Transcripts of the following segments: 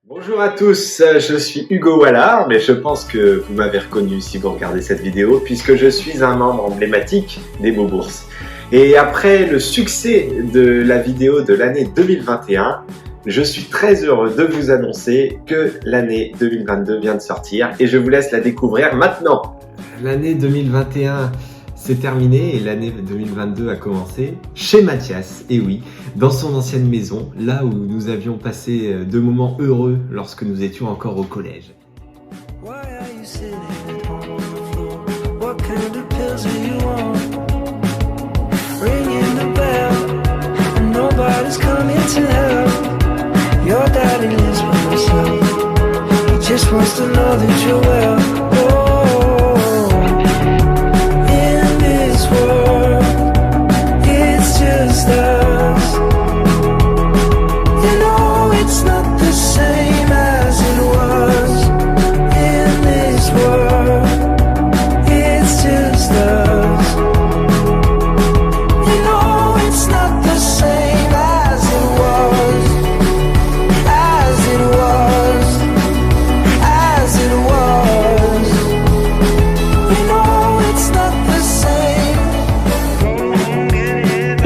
Bonjour à tous, je suis Hugo Wallard, mais je pense que vous m'avez reconnu si vous regardez cette vidéo, puisque je suis un membre emblématique des Boobours. Et après le succès de la vidéo de l'année 2021, je suis très heureux de vous annoncer que l'année 2022 vient de sortir et je vous laisse la découvrir maintenant. L'année 2021 c'est terminé et l'année 2022 a commencé chez Mathias, et oui, dans son ancienne maison, là où nous avions passé de moments heureux lorsque nous étions encore au collège.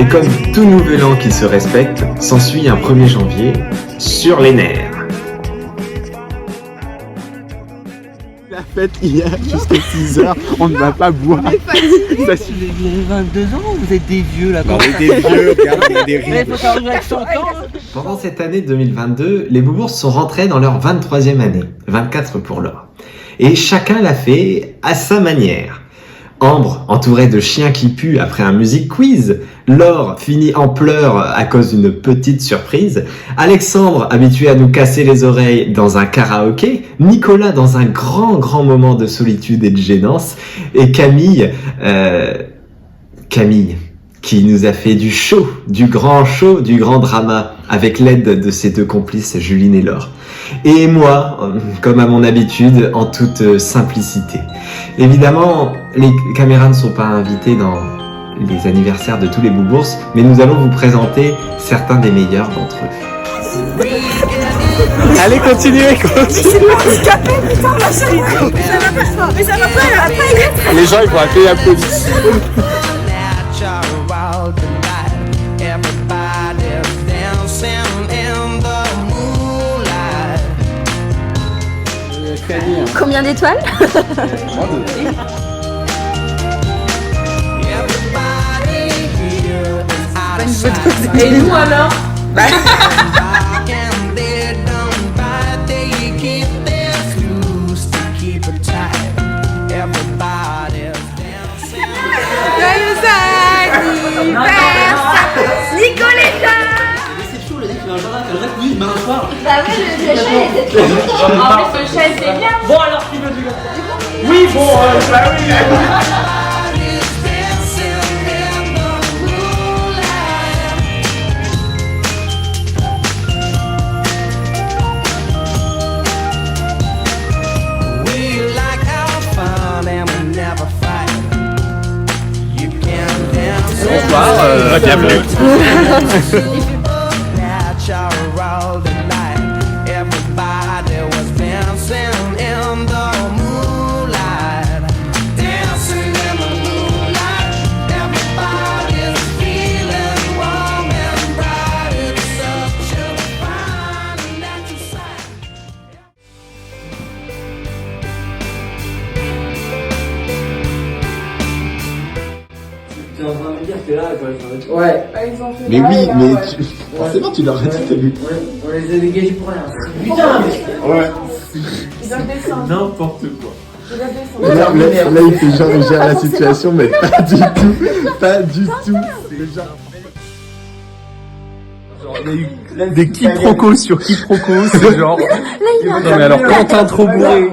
Et comme tout nouvel an qui se respecte, s'ensuit un 1er janvier sur les nerfs. La fête hier jusqu'à 6h, on ne va pas boire. Ça suffit. Vous avez 22 ans ou vous êtes des vieux là? On est des vieux, regarde, il y a des rides. Il faut s'arriver avec 100 ans. Pendant cette année 2022, les Boobours sont rentrés dans leur 23e année, 24 pour l'or. Et chacun l'a fait à sa manière. Ambre, entourée de chiens qui puent après un music quiz. Laure, finit en pleurs à cause d'une petite surprise. Alexandre, habitué à nous casser les oreilles dans un karaoké. Nicolas, dans un grand moment de solitude et de gênance. Et Camille, qui nous a fait du show, du grand drama, avec l'aide de ses deux complices, Juline et Laure. Et moi, comme à mon habitude, en toute simplicité. Évidemment, les caméras ne sont pas invitées dans les anniversaires de tous les Boobours, mais nous allons vous présenter certains des meilleurs d'entre eux. Allez, continuez. C'est pas handicapé, putain, la chérie. Mais ça va pas, elle va pas y être. Les gens, ils vont appeler la police. Combien d'étoiles? Et nous alors? Nicoletta! C'est chaud, le mec il a un jardin, t'as le reste, oui, demain soir. Bah ouais, le chat il était trop content. En plus, le chat c'est bien. Bon, alors qui veut du gars? Oui, bon, bah oui. Bonsoir, bienvenue. T'es en train de me dire que t'es là, quoi. Ouais, Mais oui, mais forcément, tu l'aurais dit, t'as vu. on les a dégagés pour rien. Putain, Ouais. Il doit descendre. n'importe quoi. Il doit descendre. Là, il fait genre, il gère la situation, mais pas du tout. Pas du tout. C'est genre, il y a eu des quiproquos sur quiproquos, c'est genre. Non, mais alors, Quentin trop bourré.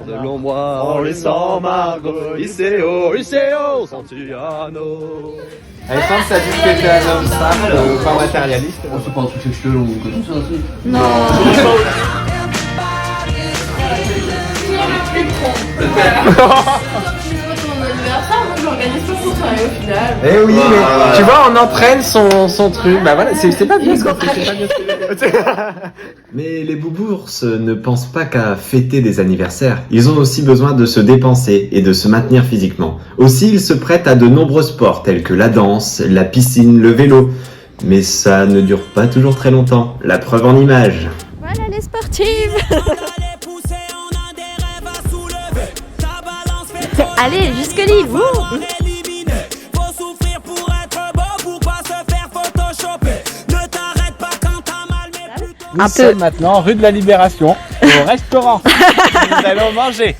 De l'ombre en laissant Margot, Iseo, Santiano. Alexandre, ça dit que t'es un homme simple, pas matérialiste. Oh, c'est pas un truc sexuel ou quelque chose, c'est un truc. Non. Eh oui, mais tu vois, on entraîne son truc. Bah voilà, c'est pas bien ce qu'on fait, c'est pas bien ce qu'on fait. Mais les boubours ne pensent pas qu'à fêter des anniversaires. Ils ont aussi besoin de se dépenser et de se maintenir physiquement. Aussi, ils se prêtent à de nombreux sports tels que la danse, la piscine, le vélo. Mais ça ne dure pas toujours très longtemps. La preuve en images. Voilà les sportives. Allez, jusque l'île, vous. Nous sommes maintenant rue de la Libération, au restaurant. Nous allons manger.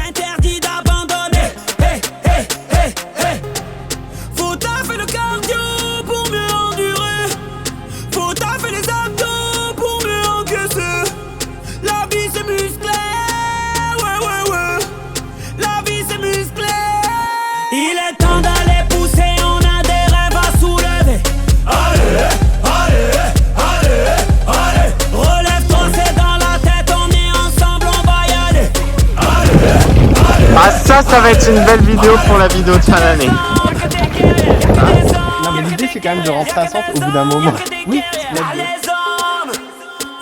Interdit d'abandonner. Hey, hey, hey, hey. Faut taffer le cardio pour mieux endurer. Faut taffer les abdos pour mieux encaisser. La vie c'est musclé. Ouais, ouais, ouais. La vie c'est musclé. Il est temps d'aller pousser, on a des rêves à soulever. Allez, allez, allez, allez. Relève-toi, c'est dans la tête, on est ensemble, on va y aller. Allez, allez. Ah ça va être une belle vidéo pour la vidéo de fin d'année. Non mais l'idée c'est quand même de rentrer à centre au bout d'un moment. Oui,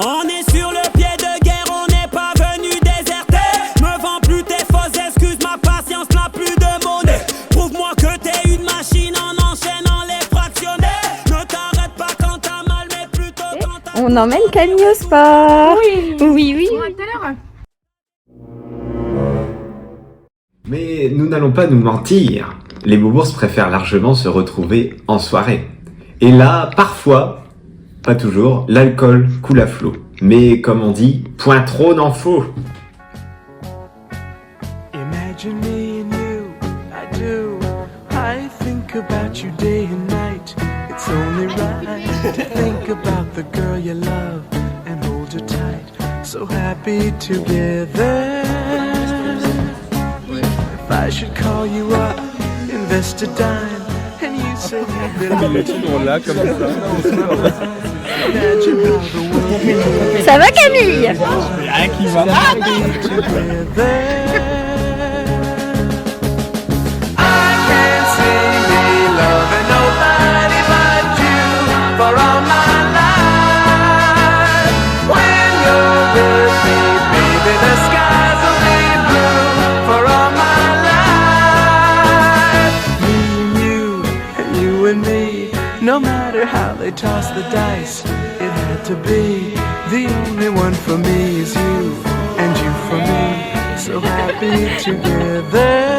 on est sur le pied de guerre, on n'est pas venu déserter. Me vends plus tes fausses excuses, ma patience n'a plus de monnaie. Prouve-moi que t'es une machine en enchaînant les fractionnés. Ne t'arrête pas quand t'as mal, mais plutôt quand t'as... On emmène Camille au sport. Oui. Oui, oui. Mais nous n'allons pas nous mentir. Les boubours préfèrent largement se retrouver en soirée. Et là, parfois, pas toujours, l'alcool coule à flot. Mais comme on dit, point trop n'en faut. Imagine me and you, I do. I think about you day and night. It's only right to think about the girl you love and hold her tight. So happy together. If I should call you up, invest a dime, and you say you've been toujours là comme ça. Imagine how the world Ça va Camille? Rien qui va. No matter how they toss the dice, it had to be. The only one for me is you, and you for me. So happy together.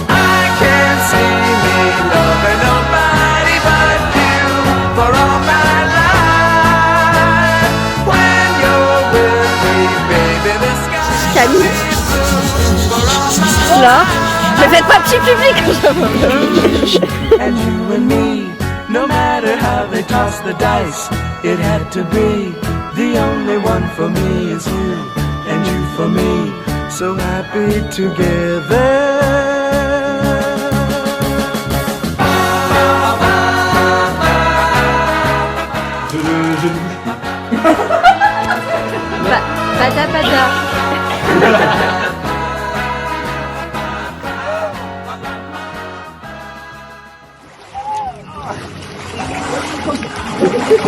I can't see me loving nobody but you for all my life. When you're with me, baby, the sky Camille. is blue for all my Là, ne faites pas petit public. And you and me, no matter how they toss the dice, it had to be. The only one for me is you, and you for me, so happy together. Bada bada.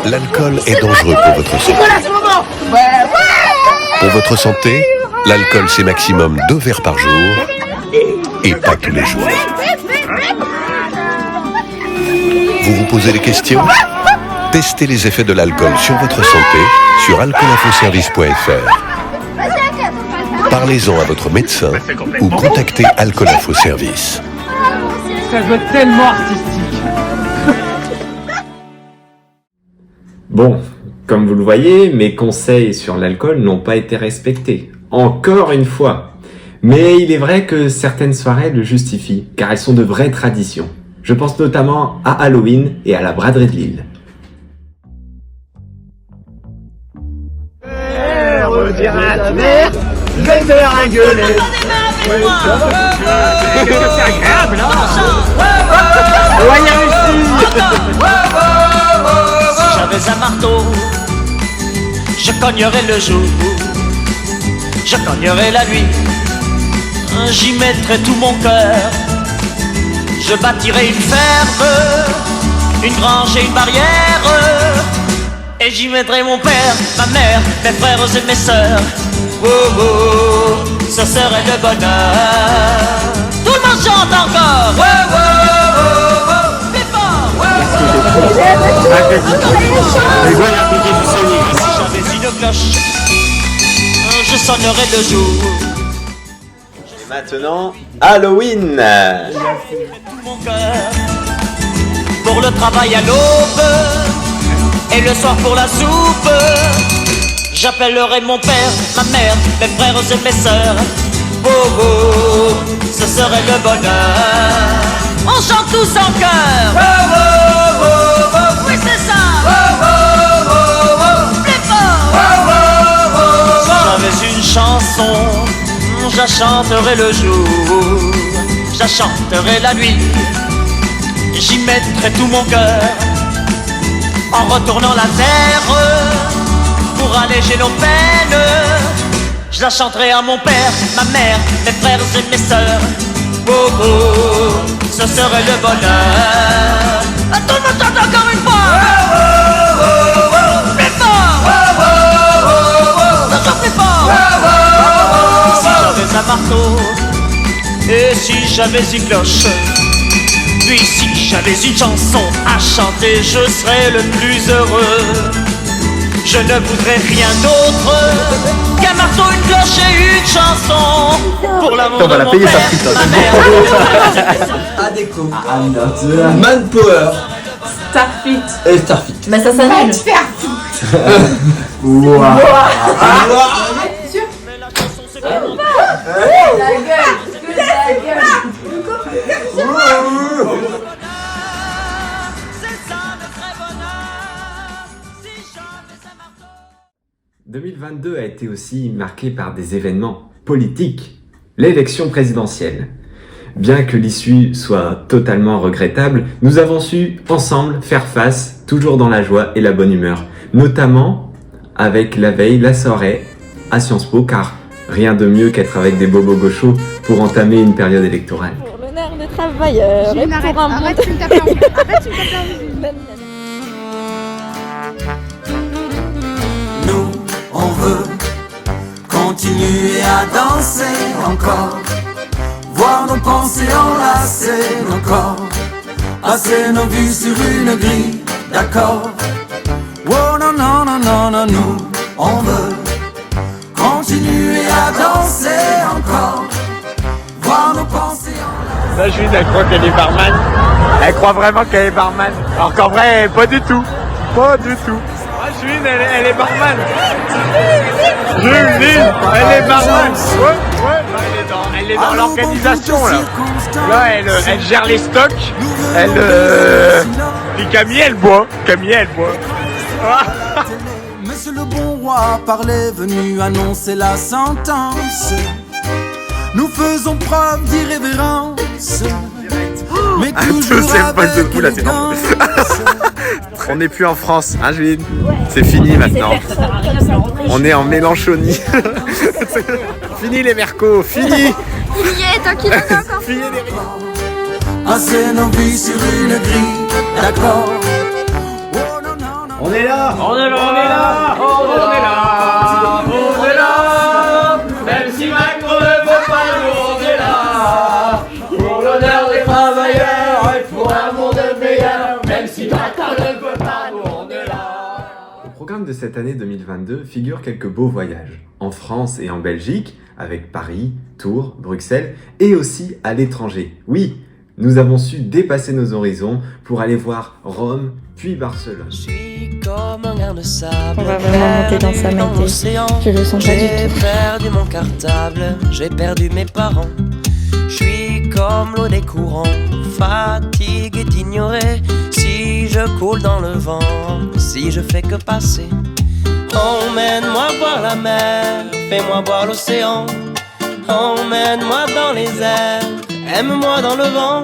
L'alcool est dangereux pour votre santé. Pour votre santé, l'alcool c'est maximum 2 verres par jour et pas tous les jours. Vous vous posez des questions? Testez les effets de l'alcool sur votre santé sur alcoolinfoservice.fr. Parlez-en à votre médecin ou contactez Alcool Info Service. Ça doit être tellement artistique. Bon, comme vous le voyez, mes conseils sur l'alcool n'ont pas été respectés. Encore une fois. Mais il est vrai que certaines soirées le justifient, car elles sont de vraies traditions. Je pense notamment à Halloween et à la braderie de Lille. Redire à ta mère, je vais te faire engueuler. C'est agréable, hein? Si j'avais un marteau, je cognerais le jour, je cognerais la nuit, j'y mettrais tout mon cœur. Je bâtirais une ferme, une grange et une barrière, et j'y mettrais mon père, ma mère, mes frères et mes sœurs. Oh oh, ce serait le bonheur. Tout le monde chante encore. Oh oh oh oh, plus fort. Oh oh oh. Si j'avais une cloche, je sonnerais le jour. Et maintenant, Halloween. Tout mon cœur pour le travail à l'aube et le soir pour la soupe. J'appellerai mon père, ma mère, mes frères et mes sœurs. Oh oh, ce serait le bonheur. On chante tous en chœur. Oh oh oh oh, oui c'est ça. Oh oh oh oh, plus fort. Oh oh oh oh. Si j'avais une chanson, je la chanterai le jour, je la chanterai la nuit. J'y mettrai tout mon cœur en retournant la terre. Pour alléger nos peines, je la chanterai à mon père, ma mère, mes frères et mes sœurs. Oh oh, ce serait le bonheur. Tout le monde chante encore une fois. Oh oh oh oh, plus fort. Oh oh oh oh, toujours plus fort. Oh oh oh, si j'avais un marteau et si j'avais une cloche, puis si j'avais une chanson à chanter, je serais le plus heureux. Je ne voudrais rien d'autre qu'un marteau, une cloche et une chanson pour l'amour de mon père, ma mère. Adéco, Manpower, Starfit. et Starfit. Mais ça s'annule. Waouh. La gueule. Que la gueule. 2022 a été aussi marqué par des événements politiques. L'élection présidentielle. Bien que l'issue soit totalement regrettable, nous avons su ensemble faire face, toujours dans la joie et la bonne humeur. Notamment avec la veille, la soirée à Sciences Po, car rien de mieux qu'être avec des bobos gauchos pour entamer une période électorale. Pour l'honneur des travailleurs et pour un monde... Nous, on veut continuer à danser encore, voir nos pensées enlacer nos corps, passer nos vies sur une grille d'accord. Oh non, non, non, non, non, nous, on veut continuer à danser encore, voir nos pensées enlacer. La Juline, elle croit qu'elle est barman. Elle croit vraiment qu'elle est barman. Alors qu'en vrai, pas du tout. Pas du tout. Ah, Juline, elle est barman. Juline, elle est barman. Ouais, elle est dans l'organisation là. Là, elle gère les stocks. Et Camille, elle boit. Monsieur le bon roi parlait, venu annoncer la sentence. Nous faisons preuve d'irrévérence, mais toujours avec élégance. On n'est plus en France, hein Juline? C'est fini maintenant. On est en Mélenchonie. Fini les mercos, fini. Tant qu'il en a encore. Fini les riz. Passer nos vies sur une grille d'accord. On est là. Même si Macron ne veut pas nous, on est là. Pour l'honneur des travailleurs et pour un monde meilleur. Même si Macron ne veut pas nous, on est là. Au programme de cette année 2022 figurent quelques beaux voyages, en France et en Belgique, avec Paris, Tours, Bruxelles, et aussi à l'étranger. Oui, Nous avons su dépasser nos horizons pour aller voir Rome, puis Barcelone. Comme un grain de sable, On va vraiment monter dans sa dans mété. l'océan. Je le sens pas du J'ai tout. perdu mon cartable, j'ai perdu mes parents. Je suis comme l'eau des courants, fatigué d'ignorer. Si je coule dans le vent, si je fais que passer. Emmène-moi voir la mer, fais-moi voir l'océan. Emmène-moi dans les airs, aime-moi dans le vent.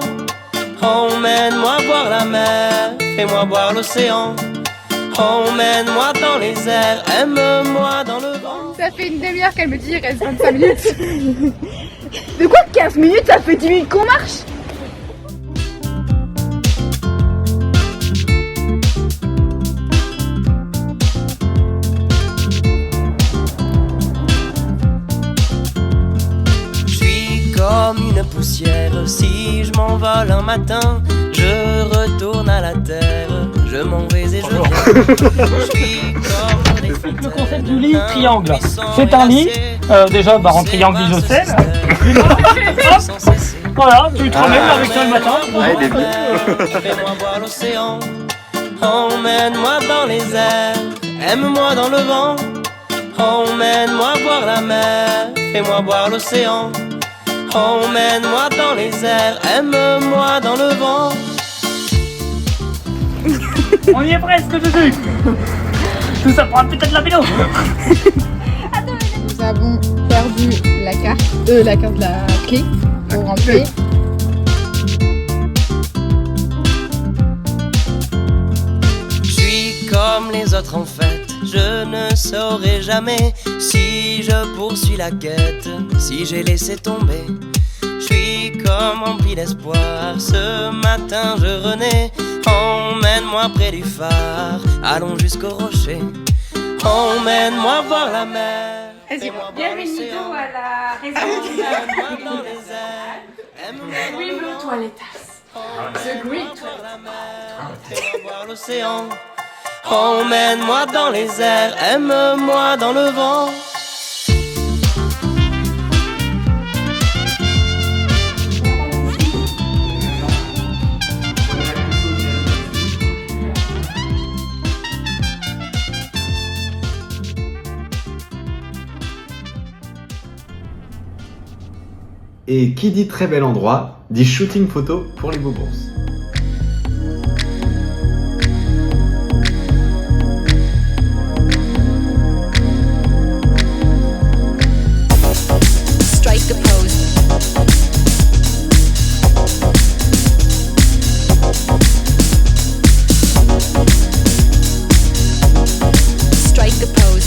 Emmène-moi voir la mer, fais-moi voir l'océan. Emmène-moi dans les airs, aime-moi dans le vent. Ça fait une demi-heure qu'elle me dit il reste 25 minutes. De quoi 15 minutes? Ça fait 10 minutes qu'on marche. Je suis comme une poussière, si je m'envole un matin, je retourne à la terre, je m'en vais et je viens. Je suis comme des Le concept du lit triangle. C'est un lit, déjà en triangle isocèle. Voilà, tu te remets avec toi le matin. Fais-moi voir l'océan, emmène-moi dans les airs, aime-moi dans le vent. Emmène-moi voir la mer, fais-moi voir l'océan. Emmène-moi dans les airs, aime-moi dans le vent. On y est presque dessus. Tout ça prend peut-être la vélo. Nous avons perdu la carte de la clé pour rentrer. Je suis comme les autres en fait, je ne saurai jamais si je poursuis la quête, si j'ai laissé tomber. Je suis comme rempli d'espoir, ce matin je renais. Emmène-moi près du phare, allons jusqu'au rocher. Emmène-moi voir la mer. Bienvenido a la résidence. Emmène-moi dans les airs, aime-moi We blue toiletas. The green fais-moi voir l'océan. Emmène-moi dans les airs, aime-moi dans le vent. Et qui dit très bel endroit, dit shooting photo pour les bobos. Strike a pose. Strike a pose.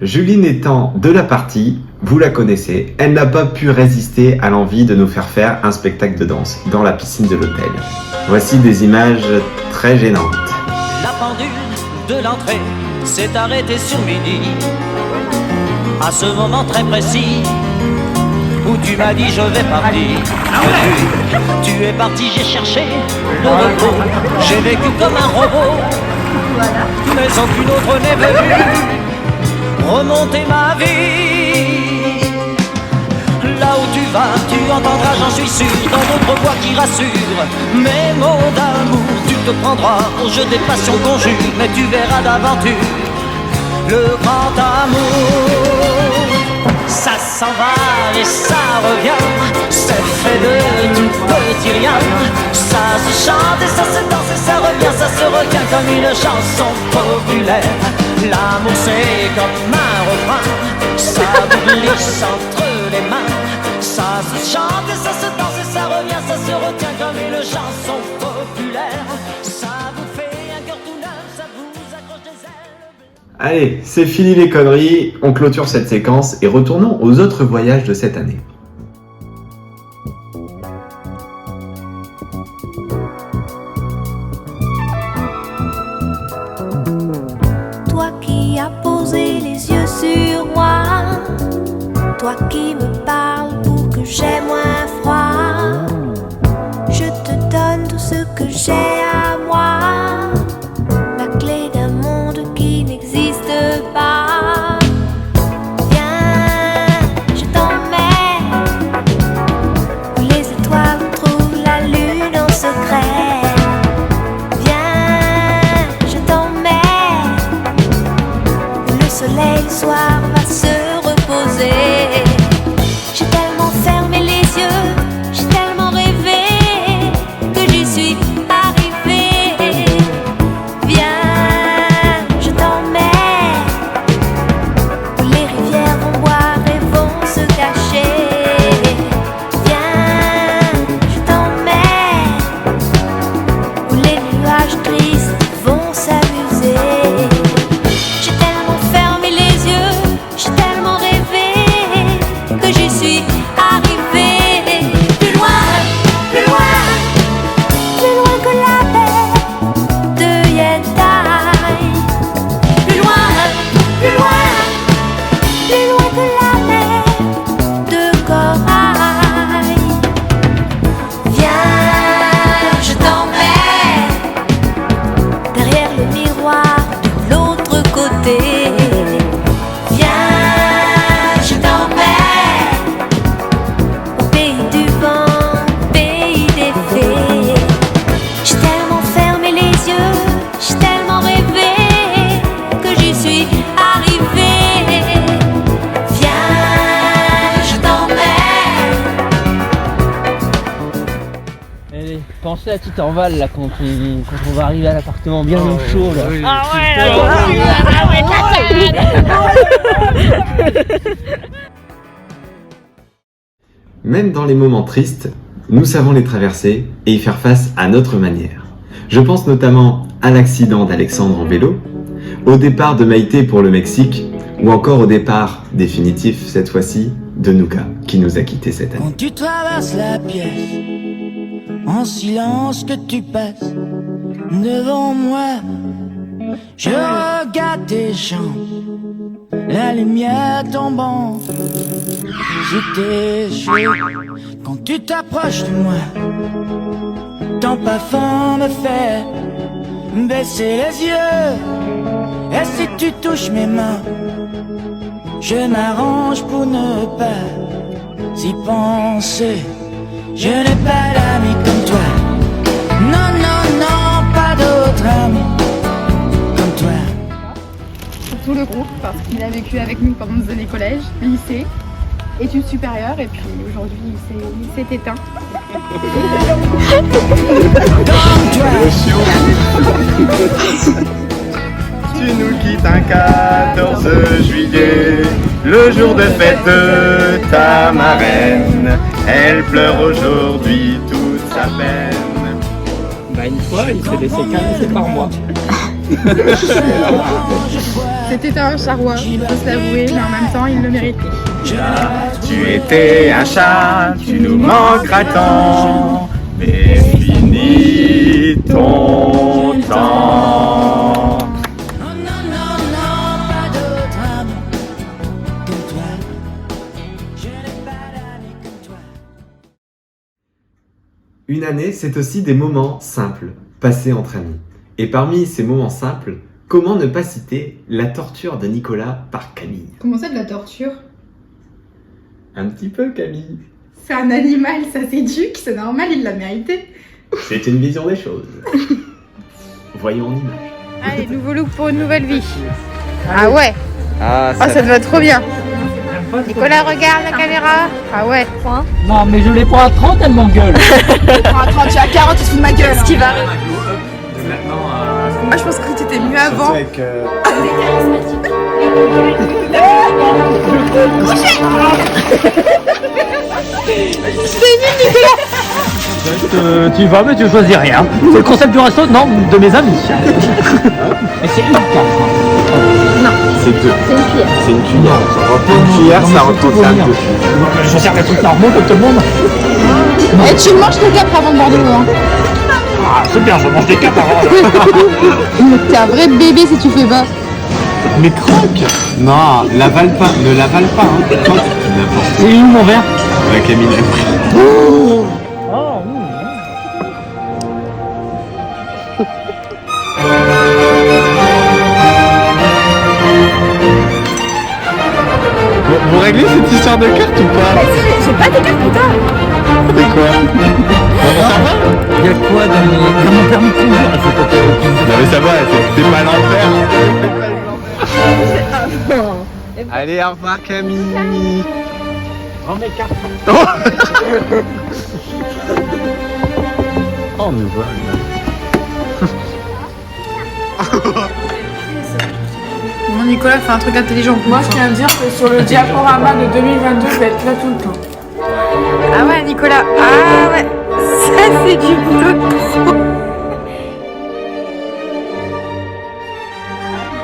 Juline étant de la partie, vous la connaissez, elle n'a pas pu résister à l'envie de nous faire un spectacle de danse dans la piscine de l'hôtel. Voici des images très gênantes. La pendule de l'entrée s'est arrêtée sur midi. À ce moment très précis où tu m'as dit je vais partir. Tu es parti, j'ai cherché le repos. J'ai vécu comme un robot, mais aucune autre n'est venue remonter ma vie. Là où tu vas, tu entendras, j'en suis sûr, dans d'autres voix qui rassurent. Mes mots d'amour, tu te prendras au jeu des passions qu'on jure, mais tu verras d'aventure le grand amour. Ça s'en va et ça revient, c'est fait de tout petit rien. Ça se chante et ça se danse et ça revient, ça se retient comme une chanson populaire. L'amour c'est comme un refrain, ça vous glisse entre les mains. Ça se chante et ça se danse et ça revient, ça se retient comme une chanson populaire. Ça vous fait un cœur tout neuf, ça vous accroche des ailes. Allez, c'est fini les conneries, on clôture cette séquence et retournons aux autres voyages de cette année. Toi qui as posé les yeux sur moi, toi qui me parles pour que j'aie moins froid, je te donne tout ce que j'ai à moi, la clé d'un monde qui n'existe pas. Viens, je t'emmène où les étoiles trouvent la lune en secret. Viens, je t'emmène où le soleil le soir va se reposer. J'ai tellement fermé les yeux, j'ai tellement rêvé que j'y suis arrivée. Viens, je t'emmène où les rivières vont boire et vont se cacher. Viens, je t'emmène où les nuages tristes vont s'amuser. J'ai tellement fermé les yeux, j'ai tellement rêvé que j'y suis arrivée. Plus loin, plus loin, plus loin que la baie de Yentai. Plus loin, plus loin, plus loin que la mer de corail. Viens, je t'emmène derrière le miroir de l'autre côté. Viens, je t'emmène au pays du vent, pays des fées. J'ai tellement fermé les yeux, j'ai tellement rêvé que j'y suis arrivée. Viens, je t'emmène. Allez, pensez à Titanval là quand on va arriver à l'appartement bien au chaud là. Même dans les moments tristes, nous savons les traverser et y faire face à notre manière. Je pense notamment à l'accident d'Alexandre en vélo, au départ de Maïté pour le Mexique, ou encore au départ définitif cette fois-ci de Nuka qui nous a quittés cette année. Quand tu traverses la pièce, en silence que tu passes devant moi, je regarde tes jambes, la lumière tombant sur tes cheveux. Quand tu t'approches de moi, ton parfum me fait baisser les yeux. Et si tu touches mes mains, je m'arrange pour ne pas y penser. Je n'ai pas d'amis comme toi. Non, non, non, pas d'autres amis comme toi. Pour tout le groupe, parce qu'il a vécu avec nous pendant nos années collège, lycée, études supérieures, et puis aujourd'hui il s'est éteint. Tu nous quittes un 14 juillet, le jour de fête de ta marraine. Elle pleure aujourd'hui toute sa peine. Bah une fois, il s'est laissé caresser par moi. C'était un charroi, il faut se l'avouer, mais en même temps il le méritait. Tu étais un chat, tu nous manqueras tant, mais finis ton temps. Une année, c'est aussi des moments simples, passés entre amis. Et parmi ces moments simples, comment ne pas citer la torture de Nicolas par Camille? Comment ça de la torture? Un petit peu, Camille. C'est un animal, ça s'éduque, c'est normal, il l'a mérité. C'est une vision des choses. Voyons en image. Allez, nouveau look pour une nouvelle vie. Ah ouais. Ah, ça te va trop bien. Nicolas, regarde la caméra. Ah ouais. Non, mais je l'ai pas à 30, elle m'engueule. À 30, tu as 40, tu te fous de ma gueule. Ce qui va. Moi, je pense que t'étais mieux avant. Avec, Tu vas, mais tu choisis rien. C'est le concept du resto, non, de mes amis. Mais c'est une carte. c'est deux. C'est une cuillère. C'est une cuillère. Une cuillère, ça représente un peu. Je sers des trucs normaux comme tout le monde. Et tu manges tes capres avant de boire de l'eau. Hein. Ah, c'est bien, je mange des capres avant. T'es un vrai bébé si tu fais pas. Mais croque. Non, l'avale pas, ne l'avale pas. Hein. Croque. C'est où mon verre? Ouais, Camille l'a pris. Oh. Vous réglez cette histoire de carte ou pas? J'ai pas tes cartes, putain. C'est quoi? Il y a quoi dans mon permis de conduire? Non mais ça va, t'es pas à l'enfer. Allez, au revoir Camille. Prends mes cartes. Oh, nous voilà. Mon Nicolas fait un truc intelligent. Moi, je tiens à dire que sur le diaporama de 2022, je vais être là tout le temps. Ah ouais, Nicolas. Ah ouais. Ça, c'est du boulot pro.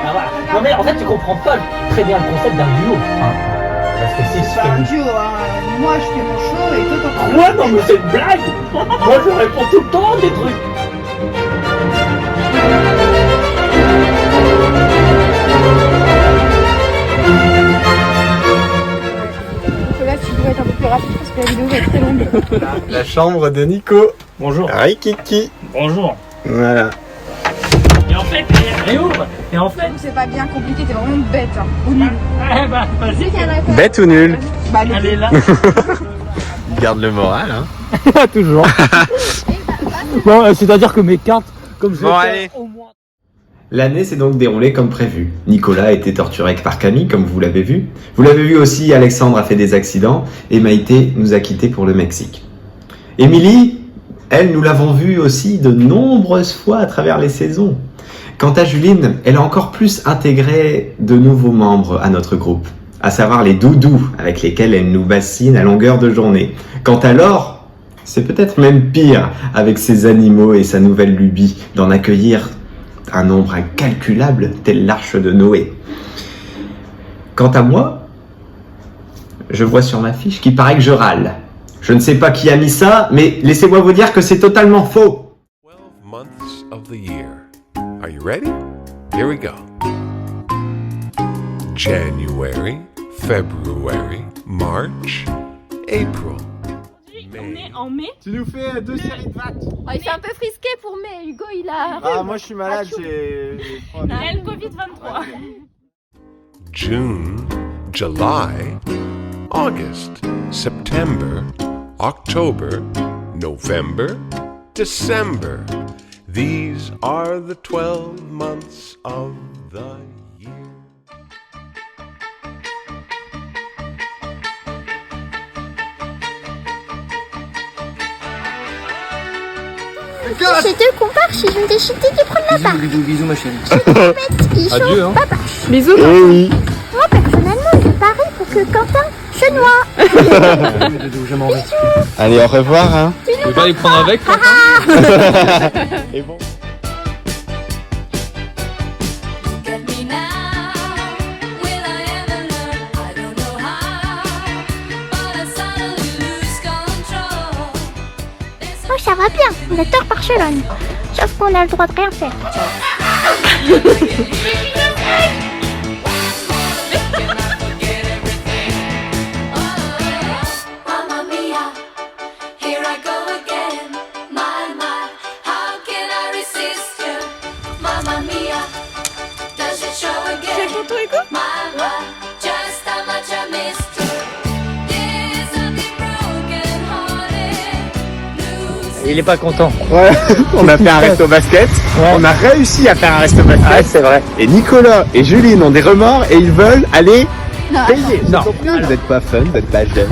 Ah voilà. Non mais en fait tu comprends pas très bien le concept d'un duo. Hein. Parce que si je fais Un duo, moi je fais mon show et toi t'en ouais non mais c'est une blague. Moi je réponds tout le temps des trucs. Nicolas, tu devrais être un peu plus rapide parce que la vidéo va être très longue. La chambre de Nico. Bonjour. Rikiki. Bonjour. Voilà. Et en fait, réouvre. Et en fait, c'est pas bien compliqué, t'es vraiment bête. Hein. Ou nul. Eh bah, vas-y. Bête ou nul? Bah, Elle est là. Garde le moral, hein. Toujours. Bon, c'est-à-dire que mes cartes, comme je bon, allez. au moins. L'année s'est donc déroulée comme prévu. Nicolas a été torturé par Camille, comme vous l'avez vu. Vous l'avez vu aussi, Alexandre a fait des accidents et Maïté nous a quittés pour le Mexique. Émilie, elle, nous l'avons vue aussi de nombreuses fois à travers les saisons. Quant à Juline, elle a encore plus intégré de nouveaux membres à notre groupe, à savoir les doudous avec lesquels elle nous bassine à longueur de journée. Quant à Laure, c'est peut-être même pire avec ses animaux et sa nouvelle lubie d'en accueillir un nombre incalculable tel l'arche de Noé. Quant à moi, je vois sur ma fiche qu'il paraît que je râle. Je ne sais pas qui a mis ça, mais laissez-moi vous dire que c'est totalement faux. 12 months of the year. Are you ready? Here we go. January, February, March, April. On est en mai. Tu nous fais 2 séries de vagues. Oh, c'est un peu frisqué pour mai. Hugo, il a. Ah, moi je suis malade, j'ai... Elle Covid-23. June, July, August, September, October, November, December. These are the 12 months of the year. C'est eux qu'on part si je me décide de prendre la part. Bisous ma chaîne. Adieu hein. Papa. Bisous. Eh oui. Moi personnellement je parie pour que Quentin se noie. Allez, au revoir, hein. Tu veux pas les prendre avec, Quentin? Et bon. Oh ça va bien, on est hors Barcelone. Sauf qu'on a le droit de rien faire. Il est pas content. Ouais, on a fait un resto basket. Ouais. On a réussi à faire un resto basket. Ah, c'est vrai. Et Nicolas et Juline ont des remords et ils veulent aller Non, Payé. attends. Non, vous n'êtes pas fun, vous n'êtes pas jeune.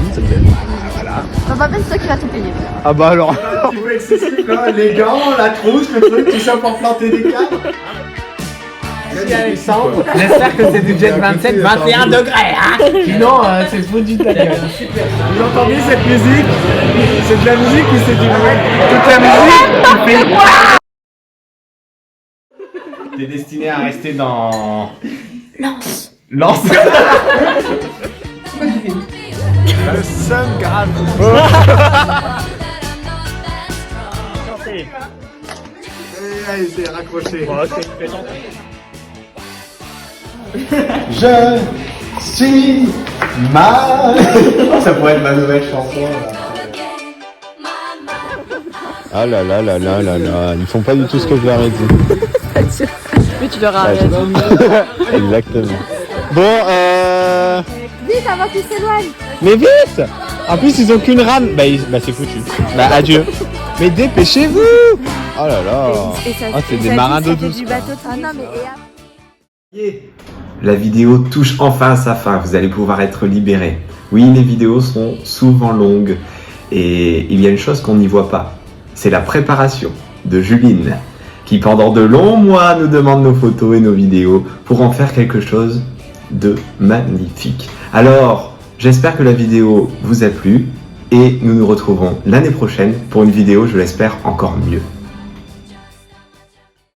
Voilà. Non, pas peine, c'est toi qui vas tout payer. Ah bah alors. Tu veux excessif là, les gants, la trousse, le truc, tout ça pour planter des cadres. J'espère que c'est du Jet 27, 21 degrés, hein. Sinon, c'est foutu de ta gueule. Vous entendez cette musique? C'est de la musique ou c'est du bruit? Toute la musique, t'es destiné à rester dans... Lance. Lance. Le seum grave. Allez, c'est raccroché. Je suis mal. Ça pourrait être ma nouvelle chanson. Ah là là là là là là, ils font pas du tout ce que je leur ai dit. Mais tu leur as rien dit. Exactement. Bon, Vite avant qu'ils s'éloignent. mais vite. En plus, ils ont qu'une rame. Bah c'est foutu. Bah adieu. Mais dépêchez-vous. Oh là là. Oh, c'est des marins d'eau douce. Du bateau. Ah non, mais... La vidéo touche enfin à sa fin, vous allez pouvoir être libéré. Oui, les vidéos sont souvent longues et il y a une chose qu'on n'y voit pas. C'est la préparation de Juline, qui pendant de longs mois nous demande nos photos et nos vidéos pour en faire quelque chose de magnifique. Alors, j'espère que la vidéo vous a plu et nous nous retrouvons l'année prochaine pour une vidéo, je l'espère, encore mieux.